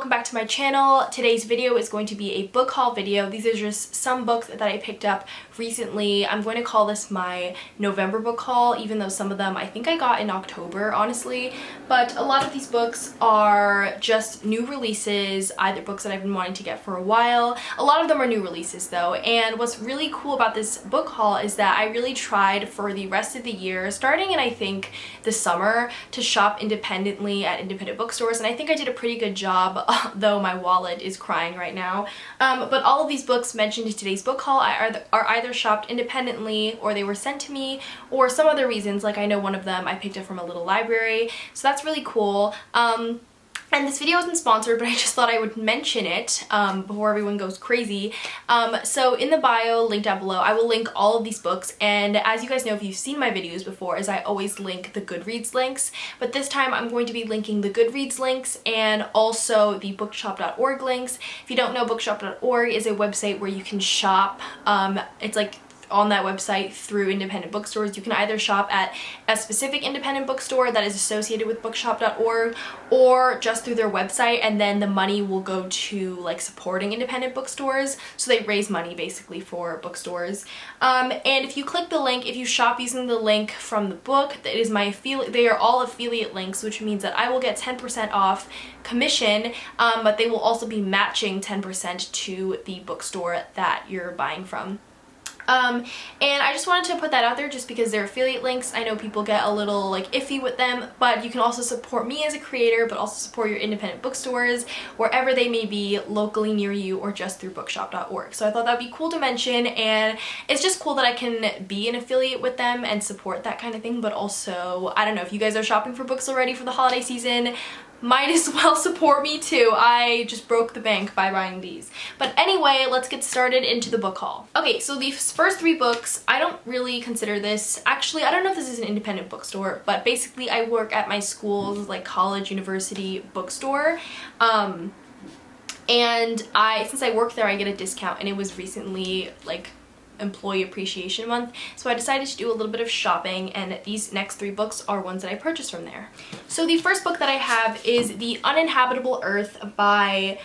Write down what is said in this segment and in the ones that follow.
welcome back to my channel. Today's video is going to be a book haul video. These are just some books that I picked up recently. I'm going to call this my November book haul, even though some of them I think I got in October, honestly. But a lot of these books are just new releases, either books that I've been wanting to get for a while. A lot of them are new releases though, and what's really cool about this book haul is that I really tried for the rest of the year, starting in I think the summer, to shop independently at independent bookstores, and I think I did a pretty good job, though my wallet is crying right now. But all of these books mentioned in today's book haul are either shopped independently, or they were sent to me, or some other reasons, like I know one of them I picked up from a little library, so that's really cool. And this video isn't sponsored, but I just thought I would mention it before everyone goes crazy. So in the bio, link down below, I will link all of these books, and as you guys know if you've seen my videos before, is I always link the Goodreads links, but this time I'm going to be linking the Goodreads links and also the bookshop.org links. If you don't know, bookshop.org is a website where you can shop. It's like on that website through independent bookstores. You can either shop at a specific independent bookstore that is associated with bookshop.org, or just through their website, and then the money will go to like supporting independent bookstores, so they raise money basically for bookstores. And if you click the link, if you shop using the link from the book, that is my affiliate, they are all affiliate links, which means that I will get 10% off commission, but they will also be matching 10% to the bookstore that you're buying from. And I just wanted to put that out there just because they're affiliate links. I know people get a little like iffy with them, but you can also support me as a creator, but also support your independent bookstores wherever they may be, locally near you or just through bookshop.org. So I thought that'd be cool to mention, and it's just cool that I can be an affiliate with them and support that kind of thing. But also, I don't know, if you guys are shopping for books already for the holiday season, might as well support me too. I just broke the bank by buying these. But anyway, let's get started into the book haul. Okay, so these first three books, I don't really consider this, actually I don't know if this is an independent bookstore, but basically I work at my school's like college university bookstore. And since I work there, I get a discount, and it was recently like Employee Appreciation Month, so I decided to do a little bit of shopping, and these next three books are ones that I purchased from there. So the first book that I have is The Uninhabitable Earth by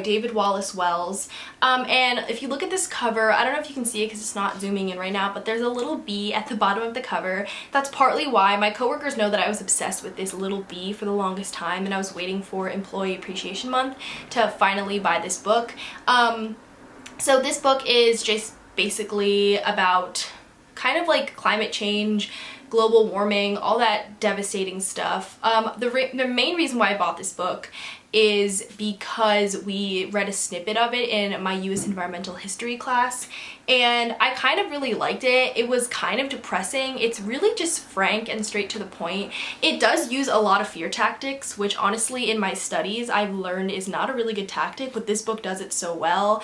David Wallace-Wells. And if you look at this cover, I don't know if you can see it because it's not zooming in right now, but there's a little bee at the bottom of the cover. That's partly why my coworkers know that I was obsessed with this little bee for the longest time, and I was waiting for Employee Appreciation Month to finally buy this book. So this book is just basically about kind of like climate change, global warming, all that devastating stuff. The main reason why I bought this book is because we read a snippet of it in my US environmental history class, and I kind of really liked it. It was kind of depressing. It's really just frank and straight to the point. It does use a lot of fear tactics, which honestly in my studies I've learned is not a really good tactic, but this book does it so well.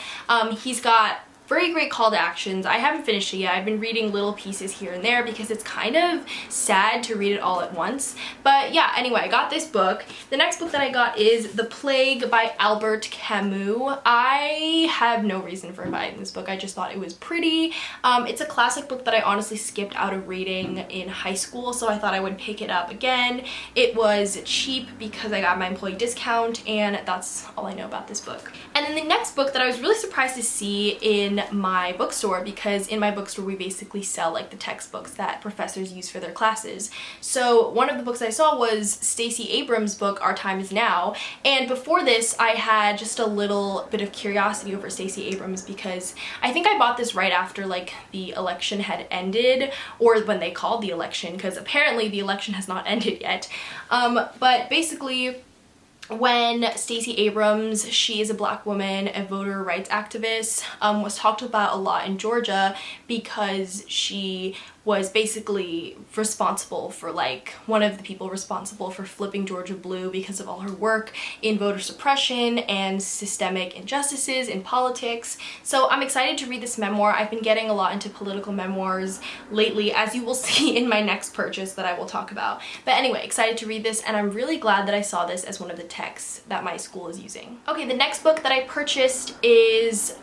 He's got very great call to actions. I haven't finished it yet. I've been reading little pieces here and there because it's kind of sad to read it all at once. But yeah, anyway, I got this book. The next book that I got is The Plague by Albert Camus. I have no reason for buying this book. I just thought it was pretty. It's a classic book that I honestly skipped out of reading in high school, so I thought I would pick it up again. It was cheap because I got my employee discount, and that's all I know about this book. And then the next book that I was really surprised to see in my bookstore, because in my bookstore we basically sell like the textbooks that professors use for their classes. So one of the books I saw was Stacey Abrams' book, Our Time Is Now, and before this I had just a little bit of curiosity over Stacey Abrams because I think I bought this right after like the election had ended, or when they called the election, because apparently the election has not ended yet. But basically, when Stacey Abrams, she is a black woman, a voter rights activist, was talked about a lot in Georgia because she was basically responsible for, like, one of the people responsible for flipping Georgia blue because of all her work in voter suppression and systemic injustices in politics. So I'm excited to read this memoir. I've been getting a lot into political memoirs lately, as you will see in my next purchase that I will talk about. But anyway, excited to read this, and I'm really glad that I saw this as one of the texts that my school is using. Okay, the next book that I purchased is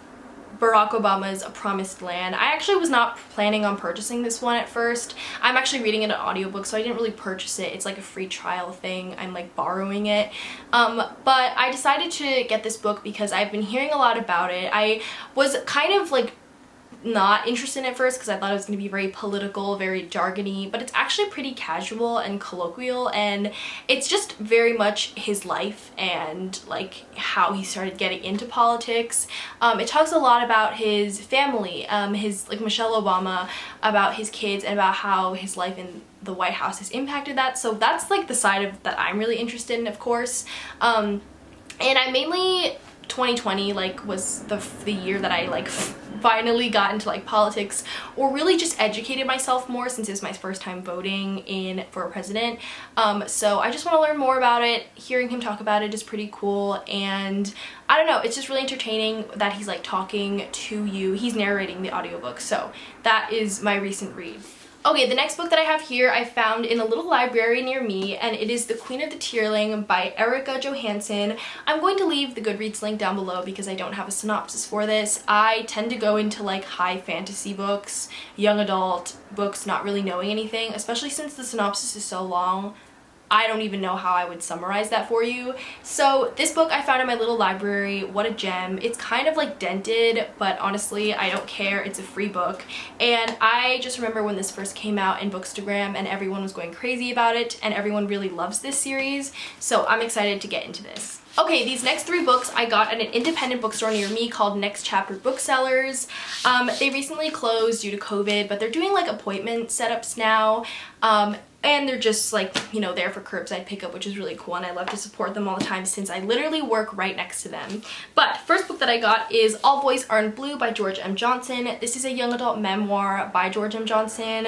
Barack Obama's A Promised Land. I actually was not planning on purchasing this one at first. I'm actually reading it in an audiobook, so I didn't really purchase it. It's like a free trial thing. I'm like borrowing it. But I decided to get this book because I've been hearing a lot about it. I was kind of like not interested in it first because I thought it was going to be very political, very jargony, but it's actually pretty casual and colloquial, and it's just very much his life and like how he started getting into politics. It talks a lot about his family, his like Michelle Obama, about his kids, and about how his life in the White House has impacted that. So that's like the side of that I'm really interested in, of course. And I mainly 2020 like was the year that I like finally got into like politics, or really just educated myself more, since it's my first time voting for a president. So I just want to learn more about it. Hearing him talk about it is pretty cool, and I don't know, it's just really entertaining that he's like talking to you. He's narrating the audiobook, so that is my recent read. Okay, the next book that I have here I found in a little library near me, and it is The Queen of the Tearling by Erika Johansen. I'm going to leave the Goodreads link down below because I don't have a synopsis for this. I tend to go into like high fantasy books, young adult books, not really knowing anything, especially since the synopsis is so long. I don't even know how I would summarize that for you. So this book I found in my little library. What a gem. It's kind of like dented, but honestly I don't care. It's a free book, and I just remember when this first came out in Bookstagram and everyone was going crazy about it, and everyone really loves this series, so I'm excited to get into this. Okay, these next three books I got at an independent bookstore near me called Next Chapter Booksellers. They recently closed due to COVID, but they're doing like appointment setups now. And they're just like, you know, there for curbside pickup, which is really cool, and I love to support them all the time since I literally work right next to them. But first book that I got is All Boys Aren't Blue by George M. Johnson. This is a young adult memoir by George M. Johnson,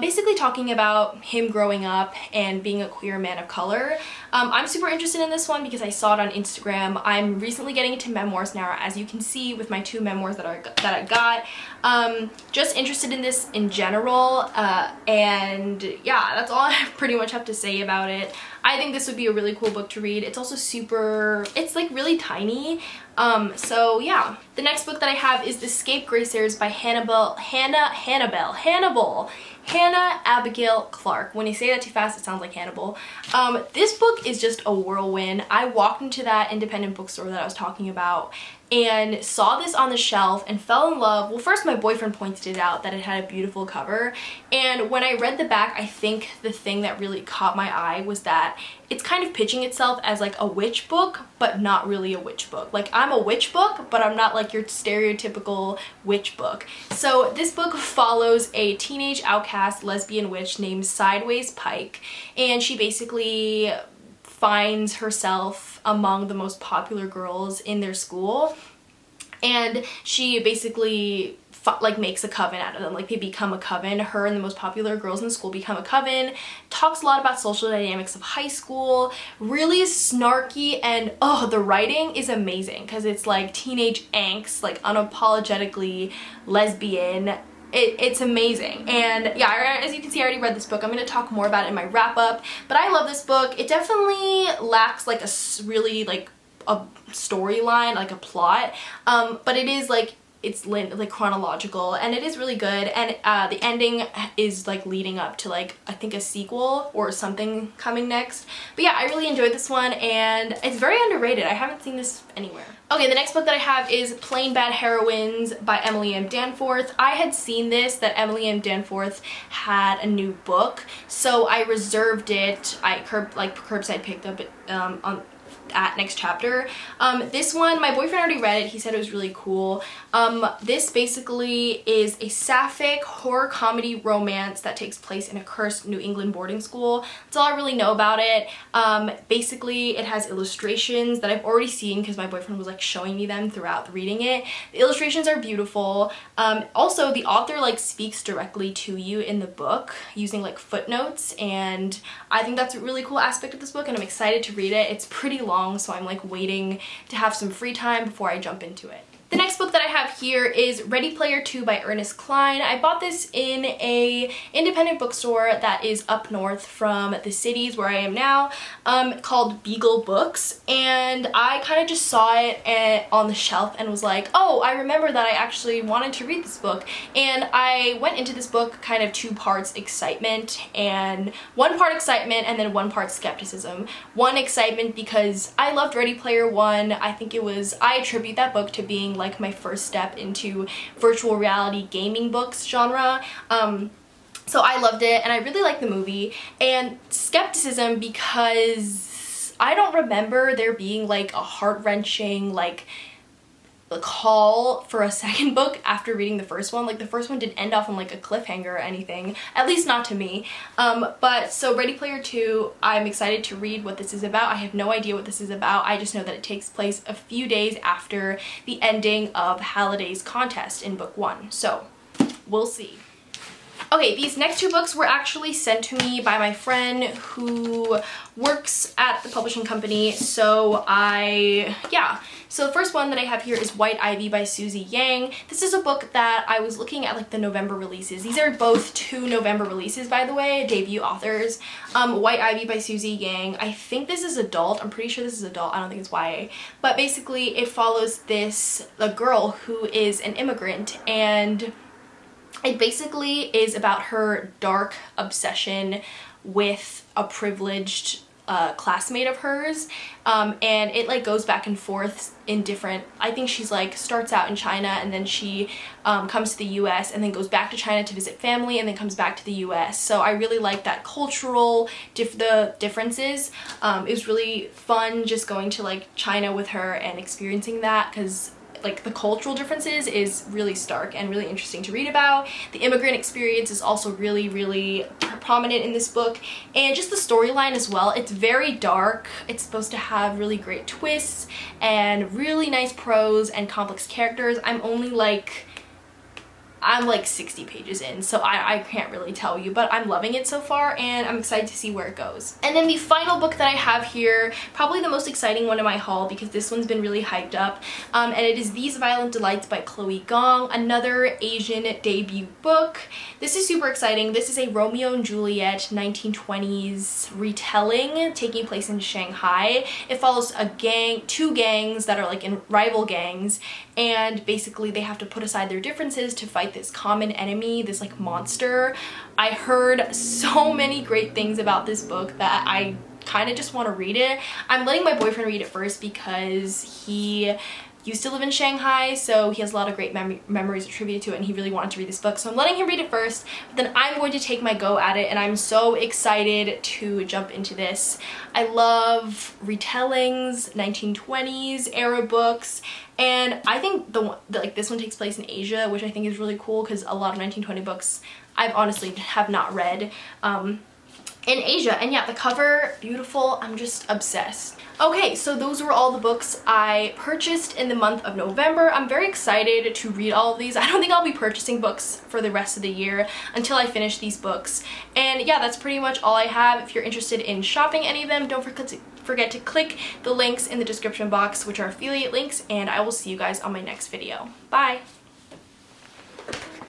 basically talking about him growing up and being a queer man of color. I'm super interested in this one because I saw it on Instagram. I'm recently getting into memoirs now, as you can see with my two memoirs that I got. Just interested in this in general, and yeah, that's all I pretty much have to say about it. I think this would be a really cool book to read. It's also it's like really tiny. So yeah. The next book that I have is The Scapegracers by Hannah Abigail Clarke. When you say that too fast, it sounds like Hannibal. This book is just a whirlwind. I walked into that independent bookstore that I was talking about and saw this on the shelf and fell in love. Well, first my boyfriend pointed it out that it had a beautiful cover, and when I read the back, I think the thing that really caught my eye was that it's kind of pitching itself as like a witch book, but not really a witch book. Like, I'm a witch book, but I'm not like your stereotypical witch book. So this book follows a teenage outcast lesbian witch named Sideways Pike, and she basically finds herself among the most popular girls in their school, and she basically like makes a coven out of them. Like, they become a coven. Her and the most popular girls in the school become a coven. Talks a lot about social dynamics of high school. Really snarky, and oh, the writing is amazing because it's like teenage angst, like unapologetically lesbian. It's amazing. And yeah, as you can see, I already read this book. I'm going to talk more about it in my wrap up, but I love this book. It definitely lacks like a really like a storyline, like a plot, but it is like, it's like chronological, and it is really good, and the ending is like leading up to like, I think, a sequel or something coming next. But yeah, I really enjoyed this one, and it's very underrated. I haven't seen this anywhere. Okay, the next book that I have is Plain Bad Heroines by Emily M. Danforth. I had seen that Emily M. Danforth had a new book, so I reserved it. I curbside picked up it at Next Chapter. This one, my boyfriend already read it. He said it was really cool. This basically is a sapphic horror comedy romance that takes place in a cursed New England boarding school. That's all I really know about it. Basically, it has illustrations that I've already seen because my boyfriend was like showing me them throughout reading it. The illustrations are beautiful. Also, the author like speaks directly to you in the book using like footnotes, and I think that's a really cool aspect of this book, and I'm excited to read it. It's pretty long, so I'm like waiting to have some free time before I jump into it. The next book book that I have here is Ready Player 2 by Ernest Cline. I bought this in a independent bookstore that is up north from the cities where I am now, called Beagle Books, and I kind of just saw it on the shelf and was like, oh, I remember that I actually wanted to read this book. And I went into this book kind of 2 parts excitement and 1 part excitement and then 1 part skepticism. 1 excitement because I loved Ready Player 1. I think I attribute that book to being like my first step into virtual reality gaming books genre. So I loved it and I really liked the movie. And skepticism because I don't remember there being like a heart-wrenching like call for a second book after reading the first one. Like the first one didn't end off on like a cliffhanger or anything, at least not to me. But so Ready Player 2, I'm excited to read what this is about. I have no idea what this is about. I just know that it takes place a few days after the ending of Halliday's contest in book 1. So we'll see. Okay, these next 2 books were actually sent to me by my friend who works at the publishing company, so So the first one that I have here is White Ivy by Susie Yang. This is a book that I was looking at like the November releases. These are both 2 November releases, by the way, debut authors. White Ivy by Susie Yang. I think this is adult. I'm pretty sure this is adult. I don't think it's YA. But basically it follows a girl who is an immigrant, and it basically is about her dark obsession with a privileged classmate of hers, and it like goes back and forth in different, I think she's like starts out in China and then she comes to the US and then goes back to China to visit family and then comes back to the US. So I really like that cultural the differences. It was really fun just going to like China with her and experiencing that, because like the cultural differences is really stark and really interesting to read about. The immigrant experience is also really, really prominent in this book, and just the storyline as well. It's very dark. It's supposed to have really great twists and really nice prose and complex characters. I'm like 60 pages in, so I can't really tell you, but I'm loving it so far and I'm excited to see where it goes. And then the final book that I have here, probably the most exciting one in my haul because this one's been really hyped up, and it is These Violent Delights by Chloe Gong, another Asian debut book. This is super exciting. This is a Romeo and Juliet 1920s retelling taking place in Shanghai. It follows 2 gangs that are like in rival gangs, and basically they have to put aside their differences to fight this common enemy, this like monster. I heard so many great things about this book that I kind of just want to read it. I'm letting my boyfriend read it first because he used to live in Shanghai, so he has a lot of great memories attributed to it and he really wanted to read this book, so I'm letting him read it first, but then I'm going to take my go at it and I'm so excited to jump into this. I love retellings, 1920s era books, and I think this one takes place in Asia, which I think is really cool because a lot of 1920 books I've honestly have not read in Asia. And yeah, the cover, beautiful. I'm just obsessed. Okay, so those were all the books I purchased in the month of November. I'm very excited to read all of these. I don't think I'll be purchasing books for the rest of the year until I finish these books. And yeah, that's pretty much all I have. If you're interested in shopping any of them, don't forget to click the links in the description box, which are affiliate links, and I will see you guys on my next video. Bye!